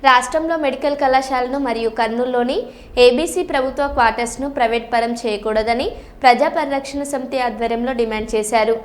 రాష్ట్రంలో మెడికల్ కళాశాలను మరియు కర్నూలులోని ఏబీసీ ప్రభుత్వ క్వార్టర్స్ను ప్రైవేట్ పరం చేయకూడదని ప్రజా పరిరక్షణ సమితి ఆధ్వర్యంలో డిమాండ్ చేశారు.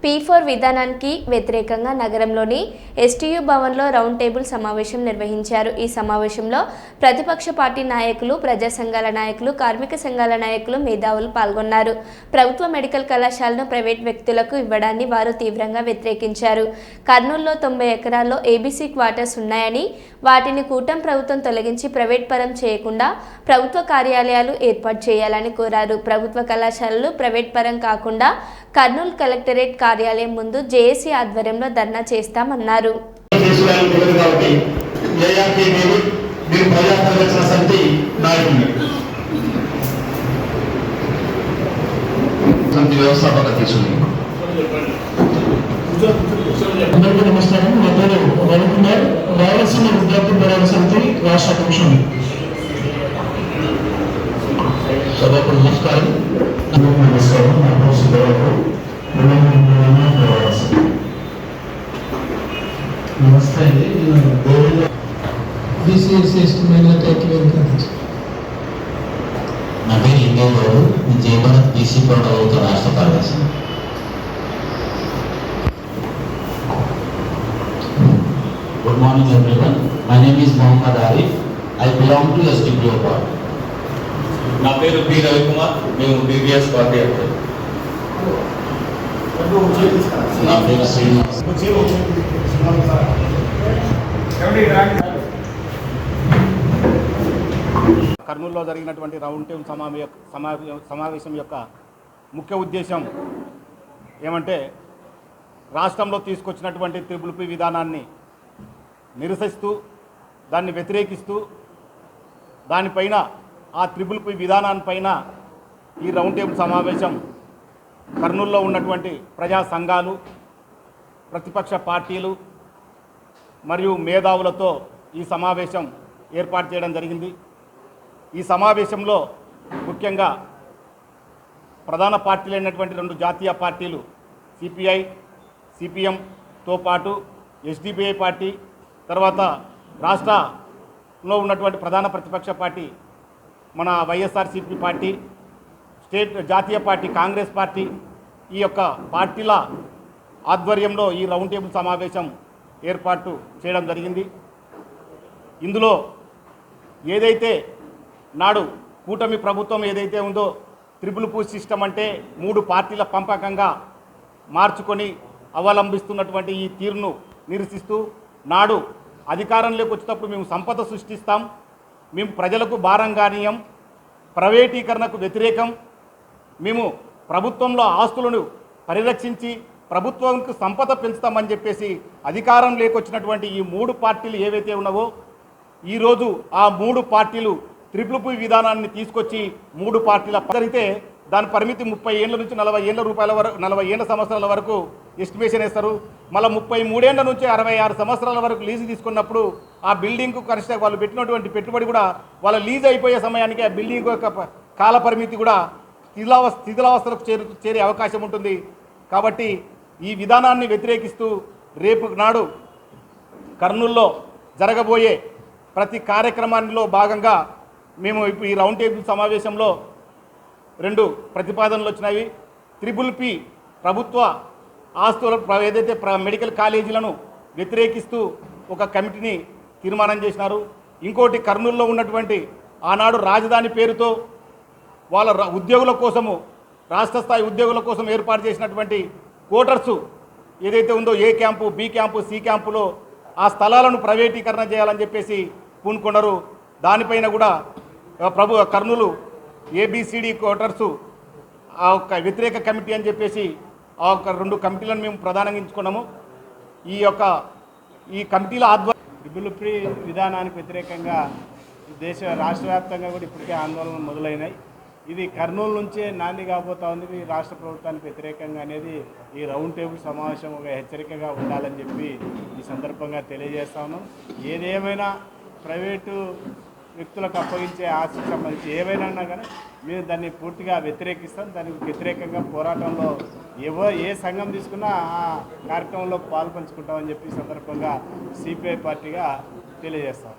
P4 విధానానికి వ్యతిరేకంగా నగరంలోని ఎస్టీయూ భవన్లో రౌండ్ టేబుల్ సమావేశం నిర్వహించారు. ఈ సమావేశంలో ప్రతిపక్ష పార్టీ నాయకులు, ప్రజా సంఘాల నాయకులు, కార్మిక సంఘాల నాయకులు, మేధావులు పాల్గొన్నారు. ప్రభుత్వ మెడికల్ కళాశాలను ప్రైవేట్ వ్యక్తులకు ఇవ్వడాన్ని వారు తీవ్రంగా వ్యతిరేకించారు. కర్నూలులో 90 ఎకరాల్లో ఏబీసీ క్వార్టర్స్ ఉన్నాయని, వాటిని కూటమి ప్రభుత్వం తొలగించి ప్రైవేట్ పరం చేయకుండా ప్రభుత్వ కార్యాలయాలు ఏర్పాటు చేయాలని కోరారు. ప్రభుత్వ కళాశాలలు ప్రైవేట్ పరం కాకుండా కర్నూలు కలెక్టరేట్ కార్యాలయం ముందు జేఏసీ ఆధ్వర్యంలో ధర్నా చేస్తామన్నారు. నమస్కారం. నా పేరు రవికుమార్, రాయలసీమ విద్యార్థి పోరాట సమితి రాష్ట్ర అధ్యక్షుడు. సభకు నమస్కారం. నమస్కారం. నా పేరు సుబ్బారావు, నమస్తే అండి. నా పేరు ఇంగేవారు, జయభరత్ బీసీ ప్రోటోకాల్ రాష్ట్ర కార్యదర్శి. Good morning everyone. My name is Mohammad Arif. I belong to SDPO party. నా పేరు పి రవికుమార్, మేము బీబీఎస్ పార్టీ అధ్యక్షులు. నా పేరు శ్రీనివాస్. కర్నూలులో జరిగినటువంటి రౌండ్ టేబుల్ సమావేశం యొక్క ముఖ్య ఉద్దేశం ఏమంటే, రాష్ట్రంలో తీసుకొచ్చినటువంటి త్రిపుల్ పి విధానాన్ని నిరసిస్తూ, దాన్ని వ్యతిరేకిస్తూ, దానిపైన ఆ త్రిపుల్ పి విధానాన్నిపైన ఈ రౌండ్ టేబుల్ సమావేశం కర్నూలులో ఉన్నటువంటి ప్రజా సంఘాలు, ప్రతిపక్ష పార్టీలు మరియు మేధావులతో ఈ సమావేశం ఏర్పాటు చేయడం జరిగింది. ఈ సమావేశంలో ముఖ్యంగా ప్రధాన పార్టీలు అయినటువంటి 2 జాతీయ పార్టీలు సిపిఐ, సిపిఎంతో పాటు ఎస్డిపిఐ పార్టీ, తర్వాత రాష్ట్రంలో ఉన్నటువంటి ప్రధాన ప్రతిపక్ష పార్టీ మన వైఎస్ఆర్సిపి పార్టీ, స్టేట్ జాతీయ పార్టీ కాంగ్రెస్ పార్టీ, ఈ యొక్క పార్టీల ఆధ్వర్యంలో ఈ రౌండ్ టేబుల్ సమావేశం ఏర్పాటు చేయడం జరిగింది. ఇందులో ఏదైతే నాడు కూటమి ప్రభుత్వం ఏదైతే ఉందో త్రిపుల్ పి సిస్టమ్ అంటే 3 పార్టీల పంపకంగా మార్చుకొని అవలంబిస్తున్నటువంటి ఈ తీరును నిరసిస్తూ, నాడు అధికారంలోకి వచ్చేటప్పుడు మేము సంపద సృష్టిస్తాం, మేము ప్రజలకు భారం కానీయం, ప్రైవేటీకరణకు వ్యతిరేకం, మేము ప్రభుత్వంలో ఆస్తులను పరిరక్షించి ప్రభుత్వానికి సంపద పెంచుతామని చెప్పేసి అధికారం లేకొచ్చినటువంటి ఈ 3 పార్టీలు ఏవైతే ఉన్నావో, ఈరోజు ఆ 3 పార్టీలు త్రిపుల్ పి విధానాన్ని తీసుకొచ్చి 3 పార్టీల జరిగితే దాని పరిమితి 30 ఏళ్ళ నుంచి 40 ఏళ్ళ రూపాయల వరకు 40 ఏళ్ళ సంవత్సరాల వరకు ఎస్టిమేషన్ వేస్తారు. మళ్ళీ 33 ఏళ్ళ నుంచి 66 సంవత్సరాల వరకు లీజు తీసుకున్నప్పుడు ఆ బిల్డింగ్కు కనిష్ట వాళ్ళు పెట్టినటువంటి పెట్టుబడి కూడా వాళ్ళ లీజ్ అయిపోయే సమయానికి ఆ బిల్డింగ్ యొక్క కాల పరిమితి కూడా శిథిలావస్థలకు చేరే అవకాశం ఉంటుంది. కాబట్టి ఈ విధానాన్ని వ్యతిరేకిస్తూ రేపు నాడు కర్నూలులో జరగబోయే ప్రతి కార్యక్రమాల్లో భాగంగా మేము ఇప్పుడు ఈ రౌండ్ టేబుల్ సమావేశంలో 2 ప్రతిపాదనలు వచ్చినవి. త్రిపుల్ పి ప్రభుత్వ ఆస్తుల ఏదైతే మెడికల్ కాలేజీలను వ్యతిరేకిస్తూ ఒక కమిటీని తీర్మానం చేసినారు. ఇంకోటి కర్నూలులో ఉన్నటువంటి ఆనాడు రాజధాని పేరుతో వాళ్ళ ఉద్యోగుల కోసము, రాష్ట్ర స్థాయి ఉద్యోగుల కోసం ఏర్పాటు చేసినటువంటి క్వార్టర్సు ఏదైతే ఉందో ఏ క్యాంపు, బి క్యాంపు, సి క్యాంపులో ఆ స్థలాలను ప్రైవేటీకరణ చేయాలని చెప్పేసి పూనుకున్నారు. దానిపైన కూడా కర్నూలు ఏబిసిడి క్వార్టర్సు ఆ ఒక వ్యతిరేక కమిటీ అని చెప్పేసి ఆ ఒక 2 కమిటీలను మేము ప్రధానంగా ఎంచుకున్నాము. ఈ కమిటీల ఆధ్వర్యం త్రిపుల్ పి విధానానికి వ్యతిరేకంగా రాష్ట్ర వ్యాప్తంగా కూడా ఇప్పటికే ఆందోళనలు మొదలైనాయి. ఇది కర్నూలు నుంచే నాంది కాబోతా ఉంది. ఈ రాష్ట్ర ప్రభుత్వానికి వ్యతిరేకంగా అనేది ఈ రౌండ్ టేబుల్ సమావేశం ఒక హెచ్చరికగా ఉండాలని చెప్పి ఈ సందర్భంగా తెలియజేస్తాను. ఏదేమైనా ప్రైవేటు వ్యక్తులకు అప్పగించే ఆస్తికి సంబంధించి ఏవైనా కానీ మేము దాన్ని పూర్తిగా వ్యతిరేకిస్తాం. దానికి వ్యతిరేకంగా పోరాటంలో ఏ సంఘం తీసుకున్నా ఆ కార్యక్రమంలో పాల్పంచుకుంటామని చెప్పి సందర్భంగా సిపిఐ పార్టీగా తెలియజేస్తాం.